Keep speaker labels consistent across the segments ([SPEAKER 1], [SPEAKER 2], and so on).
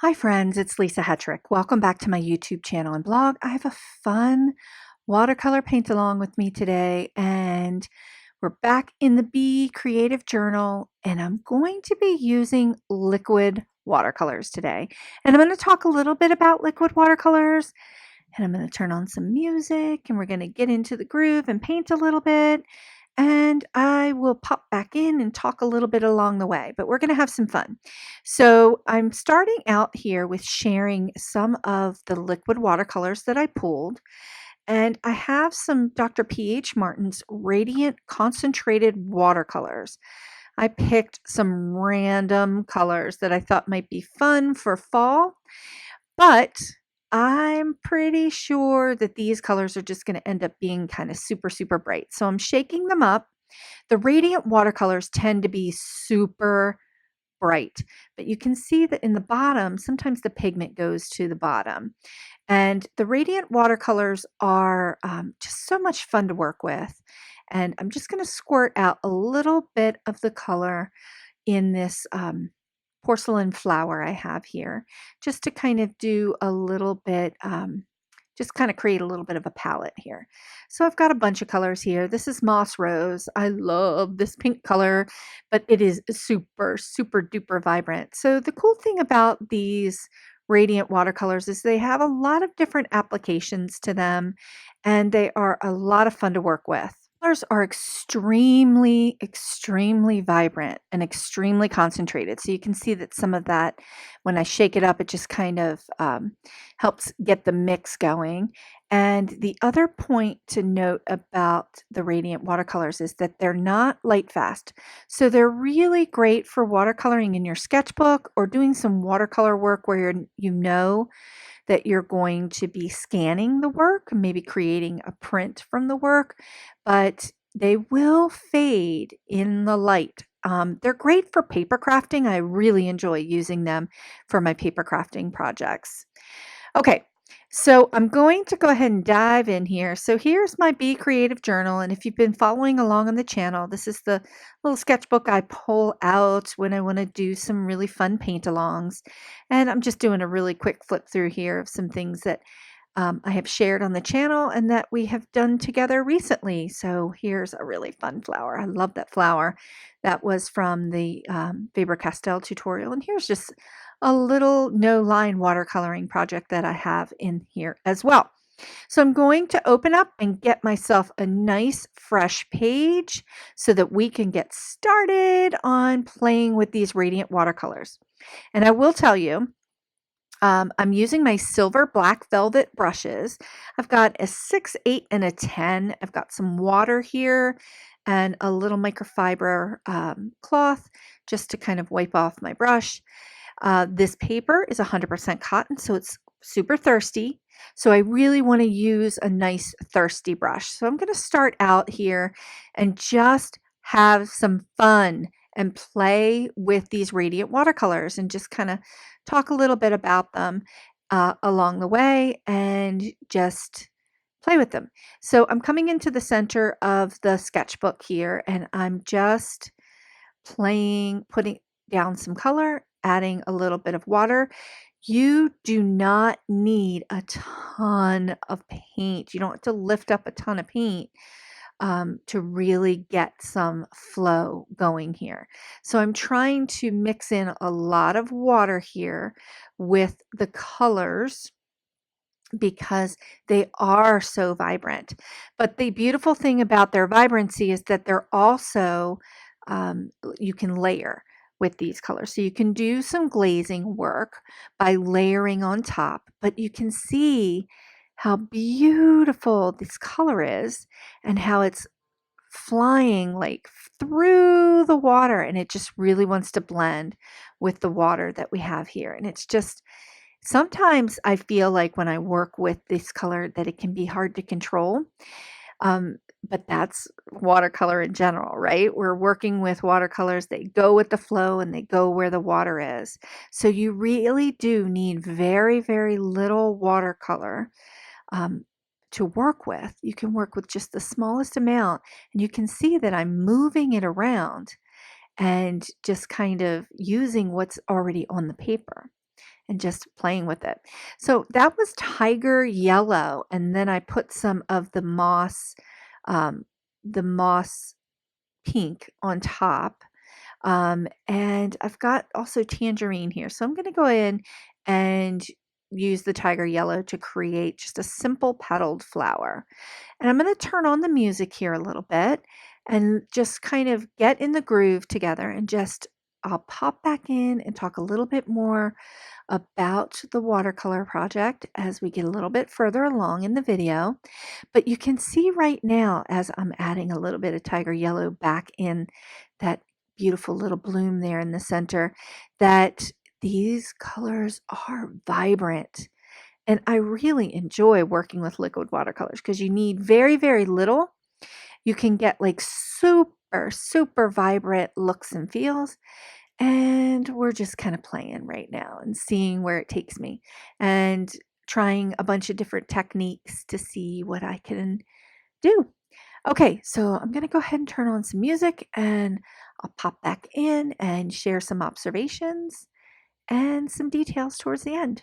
[SPEAKER 1] Hi friends, it's Lisa Hetrick. Welcome back to my YouTube channel and blog. I have a fun watercolor paint along with me today, and we're back in the Be Creative Journal, and I'm going to be using liquid watercolors today. And I'm going to talk a little bit about liquid watercolors, and I'm going to turn on some music, and we're going to get into the groove and paint a little bit. And I will pop back in and talk a little bit along the way, but we're going to have some fun. So I'm starting out here with sharing some of the liquid watercolors that I pulled. And I have some Dr. P.H. Martin's Radiant Concentrated Watercolors. I picked some random colors that I thought might be fun for fall, but I'm pretty sure that these colors are just going to end up being kind of super, super bright. So I'm shaking them up. The Radiant watercolors tend to be super bright, but you can see that in the bottom, sometimes the pigment goes to the bottom. And the Radiant watercolors are just so much fun to work with. And I'm just going to squirt out a little bit of the color in this porcelain flower I have here, just to kind of do a little bit, just kind of create a little bit of a palette here. So I've got a bunch of colors here. This is Moss Rose. I love this pink color, but it is super, super duper vibrant. So the cool thing about these Radiant watercolors is they have a lot of different applications to them, and they are a lot of fun to work with. Colors are extremely, extremely vibrant and extremely concentrated. So you can see that some of that, when I shake it up, it just kind of helps get the mix going. And the other point to note about the Radiant watercolors is that they're not light fast. So they're really great for watercoloring in your sketchbook or doing some watercolor work where you know that you're going to be scanning the work, maybe creating a print from the work, but they will fade in the light. They're great for paper crafting. I really enjoy using them for my paper crafting projects. Okay, so I'm going to go ahead and dive in here. So here's my Be Creative Journal, and if you've been following along on the channel, this is the little sketchbook I pull out when I want to do some really fun paint-alongs. And I'm just doing a really quick flip through here of some things that I have shared on the channel and that we have done together recently. So here's a really fun flower. I love that flower. That was from the Faber-Castell tutorial. And here's just a little no-line watercoloring project that I have in here as well. So I'm going to open up and get myself a nice fresh page so that we can get started on playing with these Radiant watercolors. And I will tell you, I'm using my silver black velvet brushes. I've got a 6, 8, and a 10. I've got some water here and a little microfiber cloth just to kind of wipe off my brush. This paper is 100% cotton, so it's super thirsty. So I really want to use a nice thirsty brush. So I'm going to start out here and just have some fun and play with these Radiant watercolors and just kind of talk a little bit about them along the way and just play with them. So I'm coming into the center of the sketchbook here, and I'm just playing, putting down some color, adding a little bit of water. You do not need a ton of paint. You don't have to lift up a ton of paint to really get some flow going here. So I'm trying to mix in a lot of water here with the colors because they are so vibrant. But the beautiful thing about their vibrancy is that they're also, you can layer with these colors. So you can do some glazing work by layering on top, but you can see how beautiful this color is and how it's flying like through the water, and it just really wants to blend with the water that we have here. And it's just, sometimes I feel like when I work with this color that it can be hard to control. But that's watercolor in general, right? We're working with watercolors. They go with the flow and they go where the water is. So you really do need very, very little watercolor to work with. You can work with just the smallest amount, and you can see that I'm moving it around and just kind of using what's already on the paper. and just playing with it. So that was tiger yellow, and then I put some of um, the moss pink on top. And I've got also tangerine here. So I'm going to go in and use the tiger yellow to create just a simple petaled flower. And I'm going to turn on the music here a little bit and just kind of get in the groove together, and just I'll pop back in and talk a little bit more about the watercolor project as we get a little bit further along in the video. But you can see right now, as I'm adding a little bit of tiger yellow back in that beautiful little bloom there in the center, that these colors are vibrant. And I really enjoy working with liquid watercolors because you need very, very little. You can get like super, super vibrant looks and feels. And we're just kind of playing right now and seeing where it takes me, and trying a bunch of different techniques to see what I can do. Okay, so I'm going to go ahead and turn on some music, and I'll pop back in and share some observations and some details towards the end.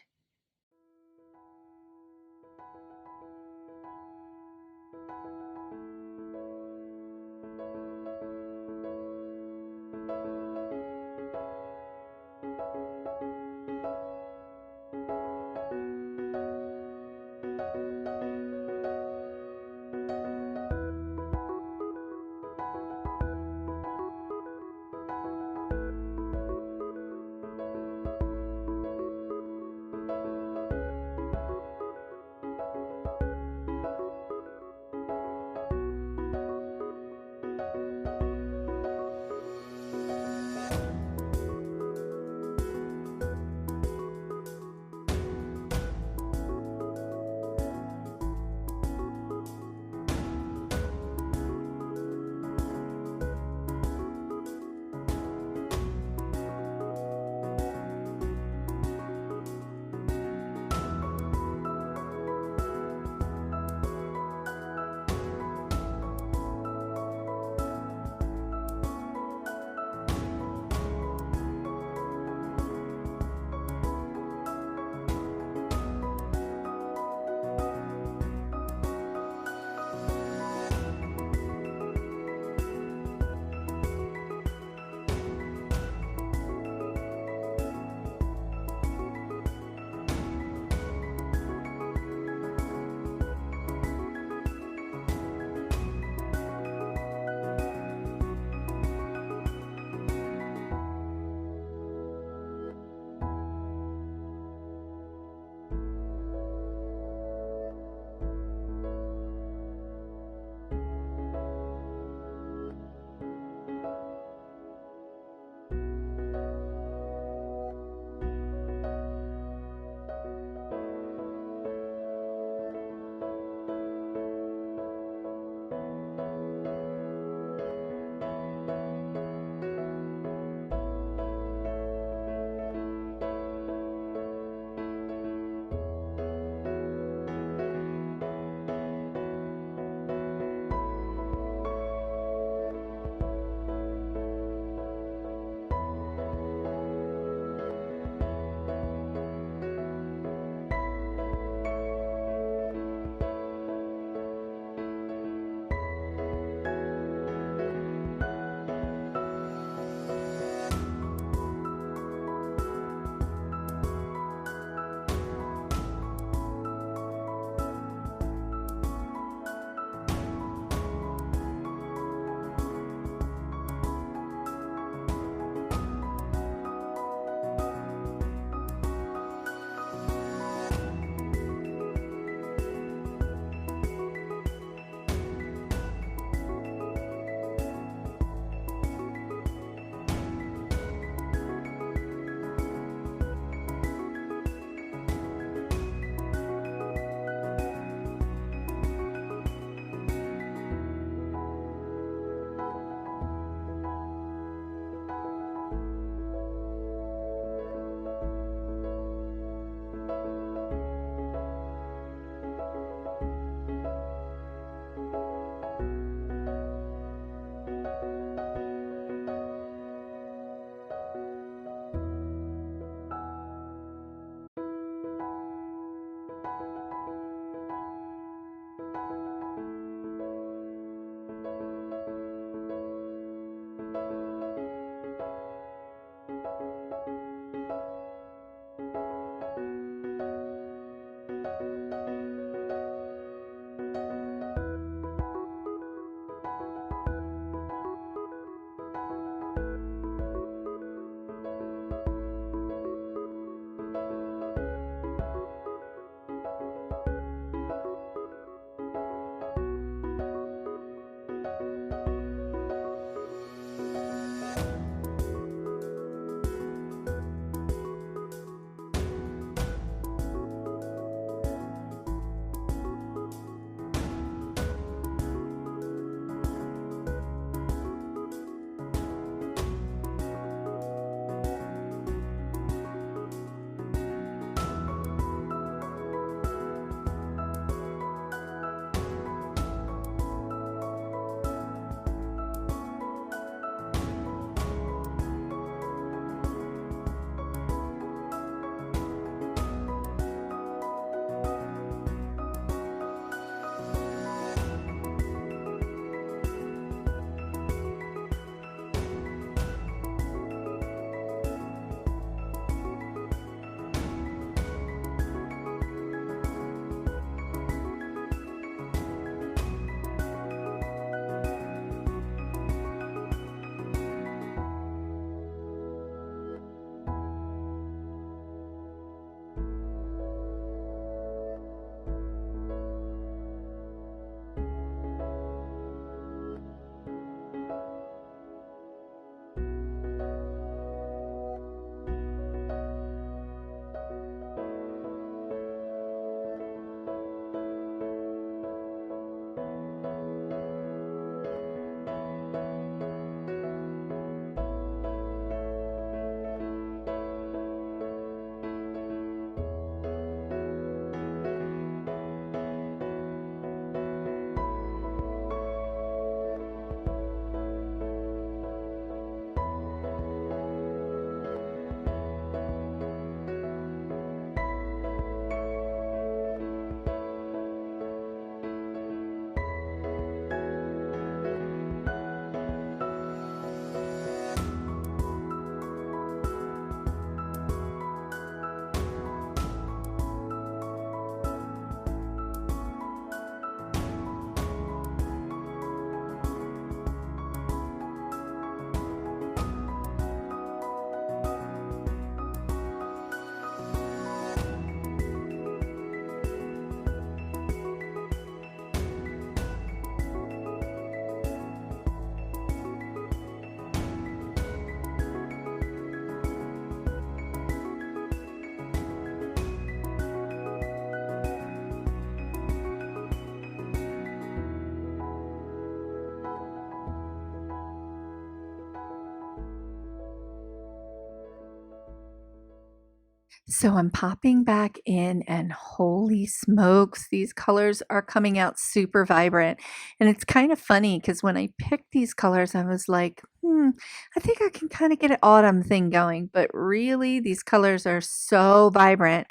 [SPEAKER 1] So I'm popping back in and holy smokes, these colors are coming out super vibrant. And it's kind of funny because when I picked these colors, I was like, I think I can kind of get an autumn thing going. But really, these colors are so vibrant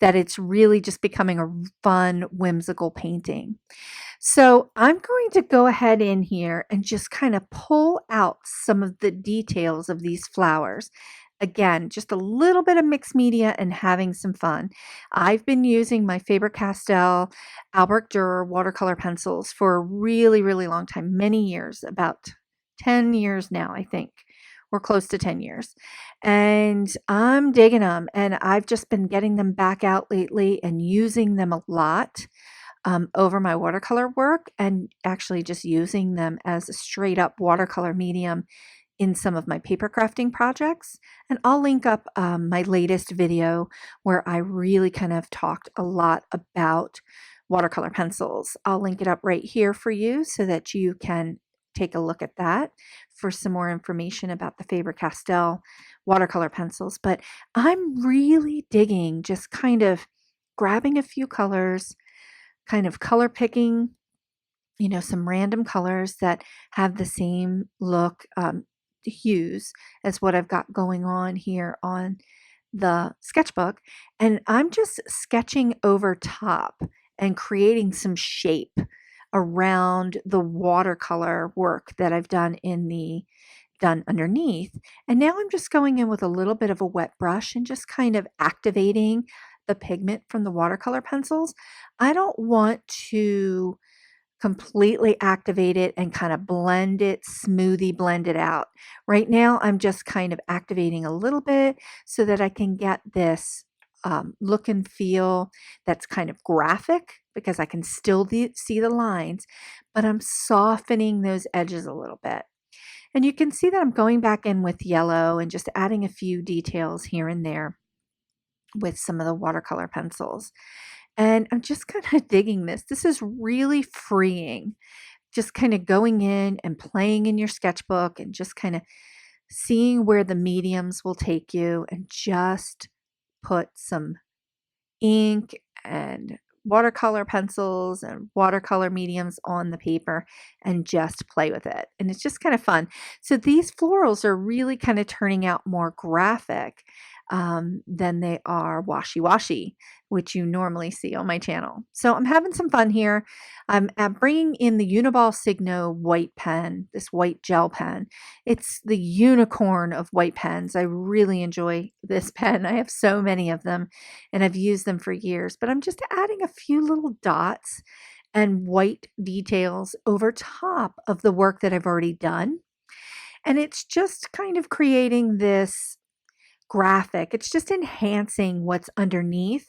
[SPEAKER 1] that it's really just becoming a fun, whimsical painting. So I'm going to go ahead in here and just kind of pull out some of the details of these flowers. Again, just a little bit of mixed media and having some fun. I've been using my Faber-Castell Albrecht Dürer watercolor pencils for a really, really long time, many years, about 10 years now, I think. We're close to 10 years. And I'm digging them. And I've just been getting them back out lately and using them a lot over my watercolor work, and actually just using them as a straight up watercolor medium in some of my paper crafting projects. And I'll link up my latest video where I really kind of talked a lot about watercolor pencils. I'll link it up right here for you so that you can take a look at that for some more information about the Faber-Castell watercolor pencils. But I'm really digging just kind of grabbing a few colors, kind of color picking, some random colors that have the same look, hues as what I've got going on here on the sketchbook. And I'm just sketching over top and creating some shape around the watercolor work that I've done done underneath. And now I'm just going in with a little bit of a wet brush and just kind of activating the pigment from the watercolor pencils. I don't want to completely activate it and kind of blend it out. Right now, I'm just kind of activating a little bit so that I can get this look and feel that's kind of graphic, because I can still see the lines, but I'm softening those edges a little bit. And you can see that I'm going back in with yellow and just adding a few details here and there with some of the watercolor pencils. And I'm just kind of digging this. This is really freeing. Just kind of going in and playing in your sketchbook and just kind of seeing where the mediums will take you, and just put some ink and watercolor pencils and watercolor mediums on the paper and just play with it. And it's just kind of fun. So these florals are really kind of turning out more graphic than they are washy-washy, which you normally see on my channel. So I'm having some fun here. I'm bringing in the Uniball Signo white pen, this white gel pen. It's the unicorn of white pens. I really enjoy this pen. I have so many of them and I've used them for years, but I'm just adding a few little dots and white details over top of the work that I've already done. And it's just kind of creating this graphic. It's just enhancing what's underneath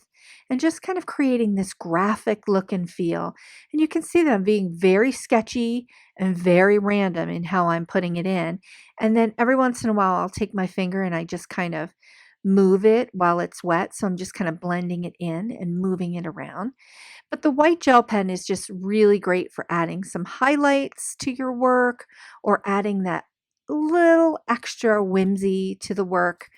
[SPEAKER 1] and just kind of creating this graphic look and feel. And you can see that I'm being very sketchy and very random in how I'm putting it in. And then every once in a while, I'll take my finger and I just kind of move it while it's wet. So I'm just kind of blending it in and moving it around. But the white gel pen is just really great for adding some highlights to your work, or adding that little extra whimsy to the work.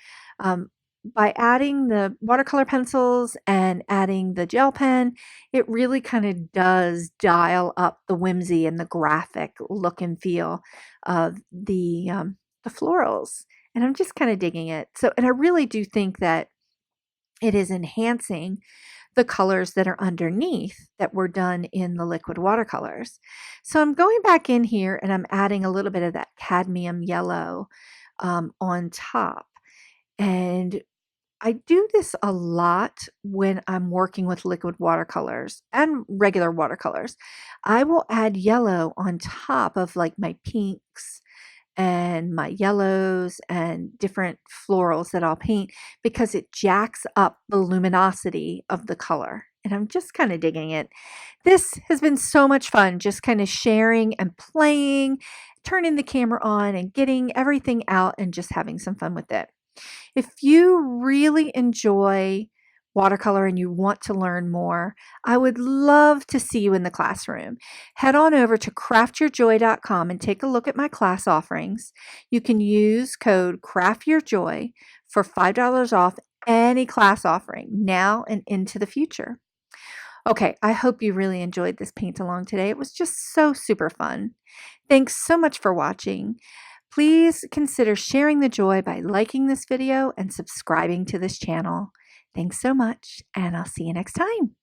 [SPEAKER 1] By adding the watercolor pencils and adding the gel pen, it really kind of does dial up the whimsy and the graphic look and feel of the florals. And I'm just kind of digging it. So, and I really do think that it is enhancing the colors that are underneath that were done in the liquid watercolors. So I'm going back in here and I'm adding a little bit of that cadmium yellow on top. And I do this a lot when I'm working with liquid watercolors and regular watercolors. I will add yellow on top of like my pinks and my yellows and different florals that I'll paint, because it jacks up the luminosity of the color. And I'm just kind of digging it. This has been so much fun, just kind of sharing and playing, turning the camera on and getting everything out and just having some fun with it. If you really enjoy watercolor and you want to learn more, I would love to see you in the classroom. Head on over to craftyourjoy.com and take a look at my class offerings. You can use code CRAFTYOURJOY for $5 off any class offering now and into the future. Okay, I hope you really enjoyed this paint along today. It was just so super fun. Thanks so much for watching. Please consider sharing the joy by liking this video and subscribing to this channel. Thanks so much, and I'll see you next time.